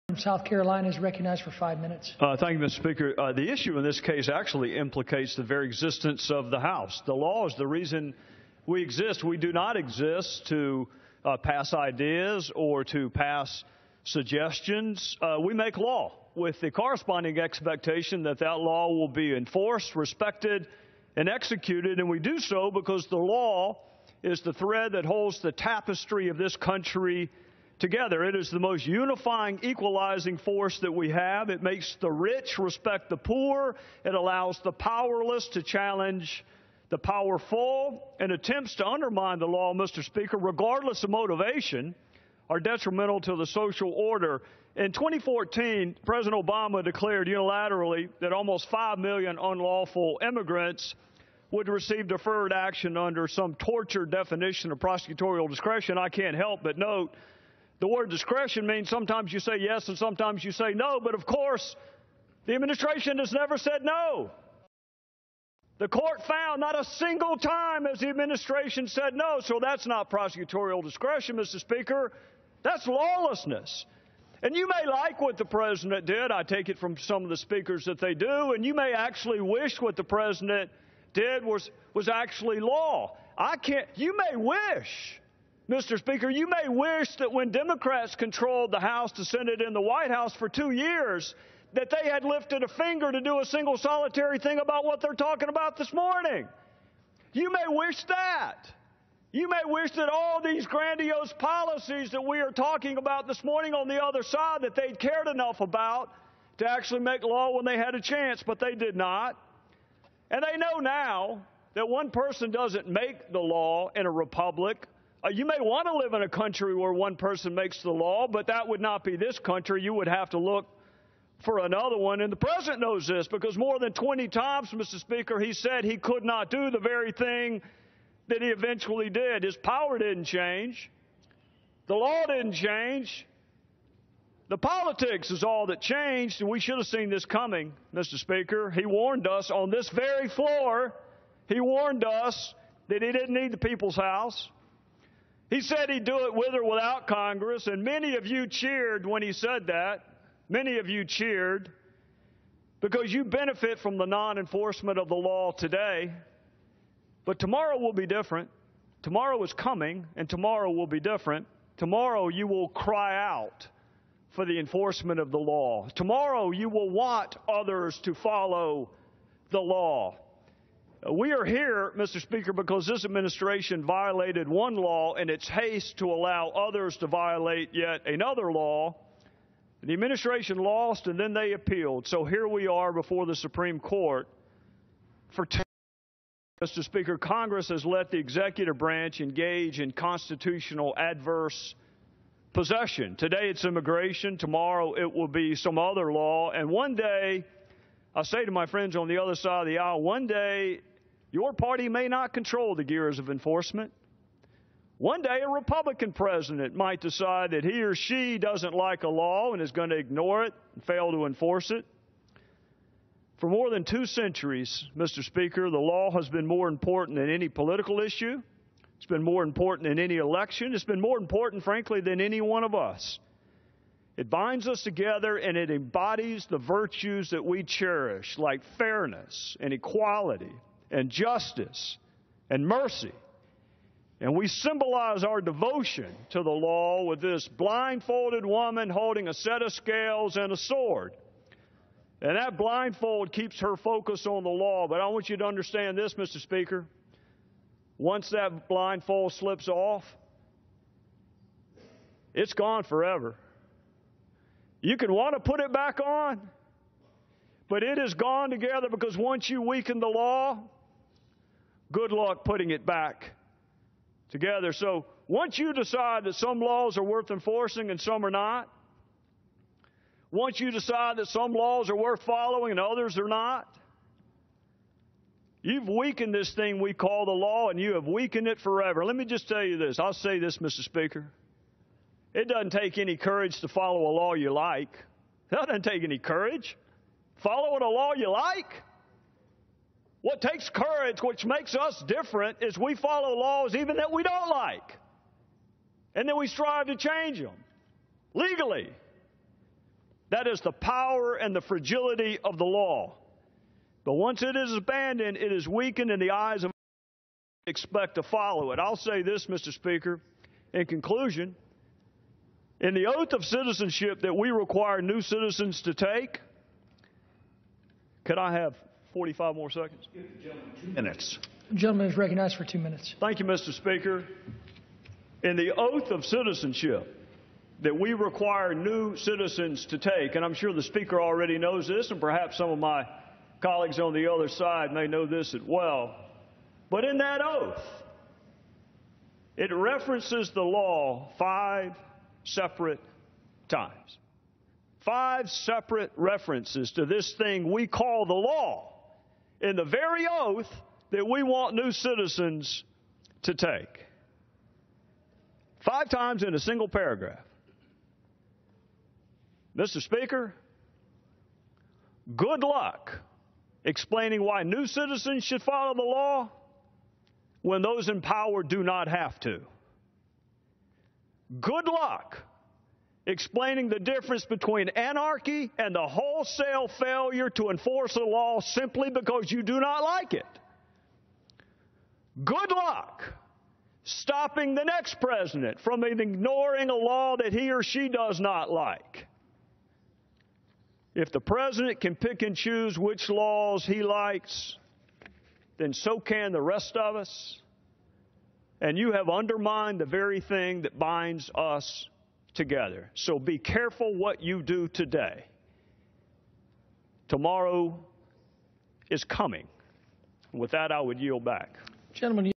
From South Carolina is recognized for 5 minutes. Thank you, Mr. Speaker. The issue in this case actually implicates the very existence of the House. The law is the reason we exist. We do not exist to pass ideas or to pass suggestions. We make law with the corresponding expectation that that law will be enforced, respected, and executed. And we do so because the law is the thread that holds the tapestry of this country together. It is the most unifying, equalizing force that we have. It makes the rich respect the poor. It allows the powerless to challenge the powerful, and attempts to undermine the law, Mr. Speaker, regardless of motivation, are detrimental to the social order. In 2014, President Obama declared unilaterally that almost 5 million unlawful immigrants would receive deferred action under some tortured definition of prosecutorial discretion. I can't help but note the word discretion means sometimes you say yes and sometimes you say no, but of course, the administration has never said no. The court found not a single time has the administration said no, so that's not prosecutorial discretion, Mr. Speaker. That's lawlessness. And you may like what the president did. I take it from some of the speakers that they do, and you may actually wish what the president did was actually law. You may wish, Mr. Speaker, you may wish that when Democrats controlled the House, the Senate, and the White House for 2 years, that they had lifted a finger to do a single solitary thing about what they're talking about this morning. You may wish that. You may wish that all these grandiose policies that we are talking about this morning on the other side, that they'd cared enough about to actually make law when they had a chance, but they did not. And they know now that one person doesn't make the law in a republic. You may want to live in a country where one person makes the law, but that would not be this country. You would have to look for another one. And the president knows this because more than 20 times, Mr. Speaker, he said he could not do the very thing that he eventually did. His power didn't change. The law didn't change. The politics is all that changed, and we should have seen this coming, Mr. Speaker. He warned us on this very floor. He warned us that he didn't need the people's house. He said he'd do it with or without Congress, and many of you cheered when he said that. Many of you cheered because you benefit from the non-enforcement of the law today. But tomorrow will be different. Tomorrow is coming, and tomorrow will be different. Tomorrow you will cry out for the enforcement of the law. Tomorrow you will want others to follow the law. We are here, Mr. Speaker, because this administration violated one law in its haste to allow others to violate yet another law. The administration lost, and then they appealed. So here we are before the Supreme Court. For 10 years, Mr. Speaker, Congress has let the executive branch engage in constitutional adverse possession. Today it's immigration. Tomorrow it will be some other law. And one day, I say to my friends on the other side of the aisle, one day your party may not control the gears of enforcement. One day a Republican president might decide that he or she doesn't like a law and is going to ignore it and fail to enforce it. For more than 2 centuries, Mr. Speaker, the law has been more important than any political issue. It's been more important than any election. It's been more important, frankly, than any one of us. It binds us together and it embodies the virtues that we cherish, like fairness and equality and justice and mercy. And we symbolize our devotion to the law with this blindfolded woman holding a set of scales and a sword. And that blindfold keeps her focus on the law. But I want you to understand this, Mr. Speaker. Once that blindfold slips off, it's gone forever. You can want to put it back on, but it is gone together because once you weaken the law, good luck putting it back together. So once you decide that some laws are worth enforcing and some are not, once you decide that some laws are worth following and others are not, you've weakened this thing we call the law, and you have weakened it forever. Let me just tell you this. I'll say this, Mr. Speaker. It doesn't take any courage to follow a law you like. That doesn't take any courage. Following a law you like? What takes courage, which makes us different, is we follow laws even that we don't like. And then we strive to change them legally. That is the power and the fragility of the law. But once it is abandoned, it is weakened in the eyes of those who expect to follow it. I'll say this, Mr. Speaker, in conclusion. In the oath of citizenship that we require new citizens to take, could I have 45 more seconds? Give the gentleman 2 minutes. The gentleman is recognized for 2 minutes. Thank you, Mr. Speaker. In the oath of citizenship that we require new citizens to take, and I'm sure the Speaker already knows this, and perhaps some of my colleagues on the other side may know this as well, but in that oath, it references the law 5 separate times. 5 separate references to this thing we call the law in the very oath that we want new citizens to take. 5 times in a single paragraph. Mr. Speaker, good luck explaining why new citizens should follow the law when those in power do not have to. Good luck explaining the difference between anarchy and the wholesale failure to enforce a law simply because you do not like it. Good luck stopping the next president from ignoring a law that he or she does not like. If the president can pick and choose which laws he likes, then so can the rest of us. And you have undermined the very thing that binds us together. So be careful what you do today. Tomorrow is coming. With that, I would yield back. Gentlemen,